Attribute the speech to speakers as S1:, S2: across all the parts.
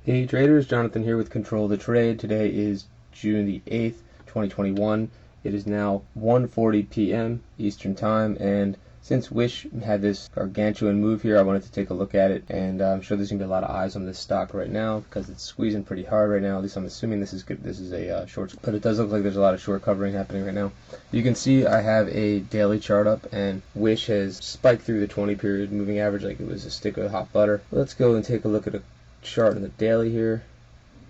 S1: Hey traders, Jonathan here with Control the Trade. Today is June the 8th, 2021. It is now 1:40 p.m. Eastern Time, and since Wish had this gargantuan move here, I wanted to take a look at it, and I'm sure there's going to be a lot of eyes on this stock right now because it's squeezing pretty hard right now. At least I'm assuming this is good. This is a short, but it does look like there's a lot of short covering happening right now. You can see I have a daily chart up, and Wish has spiked through the 20-period moving average like it was a stick of hot butter. Let's go and take a look at a chart in the daily here,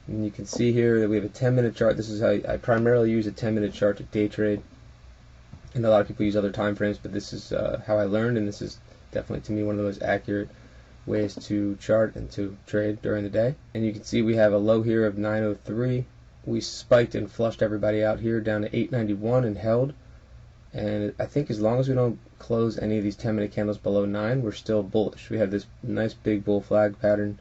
S1: and you can see here that we have a 10-minute chart. This is how I primarily use a 10-minute chart to day trade, and a lot of people use other time frames, but this is how I learned, and this is definitely to me one of the most accurate ways to chart and to trade during the day. And you can see we have a low here of 903. We spiked and flushed everybody out here down to 891 and held, and I think as long as we don't close any of these 10-minute candles below 9, we're still bullish. We have this nice big bull flag pattern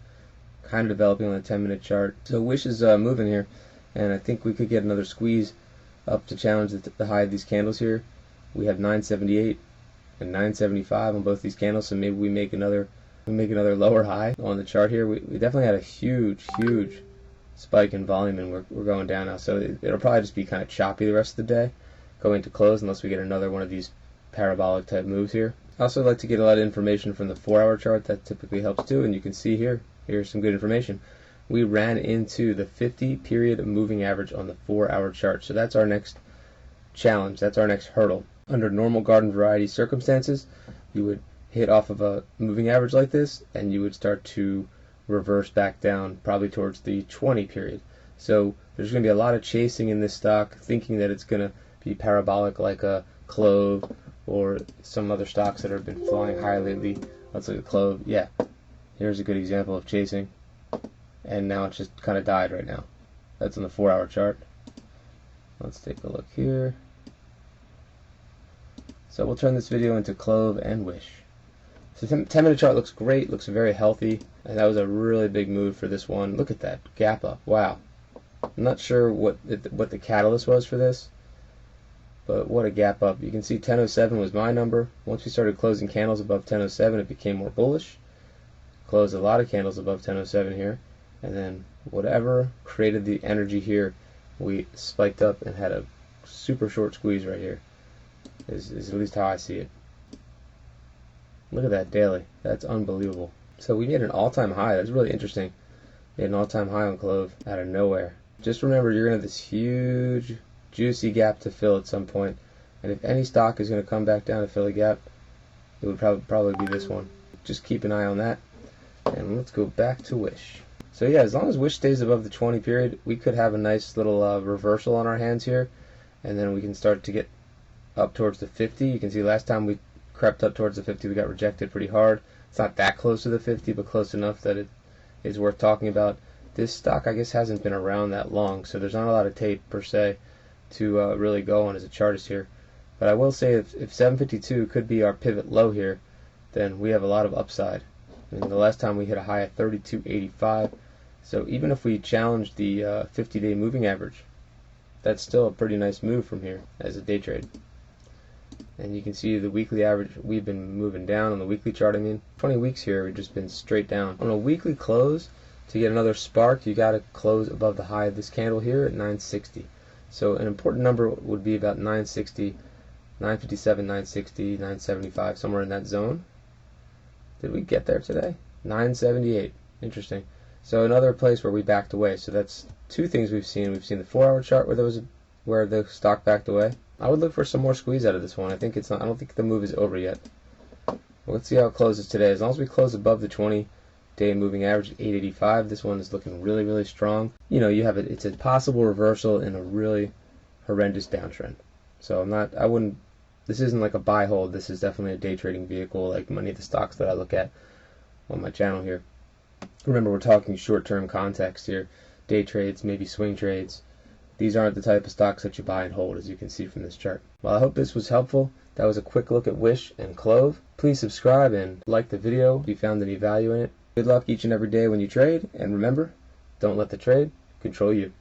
S1: kind of developing on the 10-minute chart. So Wish is moving here, and I think we could get another squeeze up to challenge the high of these candles here. We have 978 and 975 on both these candles, so maybe we make another lower high on the chart here. We definitely had a huge spike in volume, and we're going down now, so it'll probably just be kind of choppy the rest of the day going to close unless we get another one of these parabolic type moves here. I also like to get a lot of information from the 4-hour chart. That typically helps too, and you can see here's some good information. We ran into the 50-period moving average on the 4-hour chart, so that's our next challenge, that's our next hurdle. Under normal garden variety circumstances, you would hit off of a moving average like this, and you would start to reverse back down probably towards the 20 period. So there's going to be a lot of chasing in this stock, thinking that it's going to be parabolic like a CLOV or some other stocks that have been flying high lately. Let's look at CLOV. Yeah, here's a good example of chasing, and now it's just kind of died right now. That's on the 4-hour chart. Let's take a look here. So we'll turn this video into CLOV and Wish. So 10-minute chart looks great, looks very healthy, and that was a really big move for this one. Look at that gap up. Wow. I'm not sure what the catalyst was for this, but what a gap up. You can see 1007 was my number. Once we started closing candles above 1007, it became more bullish. Closed a lot of candles above 1007 here, and then whatever created the energy here, we spiked up and had a super short squeeze right here. Is at least how I see it. Look at that daily. That's unbelievable. So we made an all-time high. That's really interesting. Made an all-time high on CLOV out of nowhere. Just remember, you're going to have this huge, juicy gap to fill at some point, and if any stock is going to come back down to fill a gap, it would probably be this one. Just keep an eye on that. And let's go back to Wish. So yeah, as long as Wish stays above the 20 period, we could have a nice little reversal on our hands here, and then we can start to get up towards the 50. You can see last time we crept up towards the 50, we got rejected pretty hard. It's not that close to the 50, but close enough that it is worth talking about. This stock, I guess, hasn't been around that long, so there's not a lot of tape per se to really go on as a chartist here. But I will say if 752 could be our pivot low here, then we have a lot of upside. I mean, the last time we hit a high of 32.85, so even if we challenge the 50-day moving average, that's still a pretty nice move from here as a day trade. And you can see the weekly average, we've been moving down on the weekly chart. I mean, 20 weeks here, we've just been straight down. On a weekly close, to get another spark, you got to close above the high of this candle here at 960. So an important number would be about 960, 957, 960, 975, somewhere in that zone. Did we get there today? 978. Interesting. So another place where we backed away. So that's two things we've seen. We've seen the 4-hour chart where the stock backed away. I would look for some more squeeze out of this one. I don't think the move is over yet. Let's see how it closes today. As long as we close above the 20-day moving average at 885, this one is looking really strong. You know, it's a possible reversal in a really horrendous downtrend. So this isn't like a buy hold. This is definitely a day trading vehicle, like many of the stocks that I look at on my channel here. Remember, we're talking short-term context here. Day trades, maybe swing trades. These aren't the type of stocks that you buy and hold, as you can see from this chart. Well, I hope this was helpful. That was a quick look at Wish and CLOV. Please subscribe and like the video if you found any value in it. Good luck each and every day when you trade, and remember, don't let the trade control you.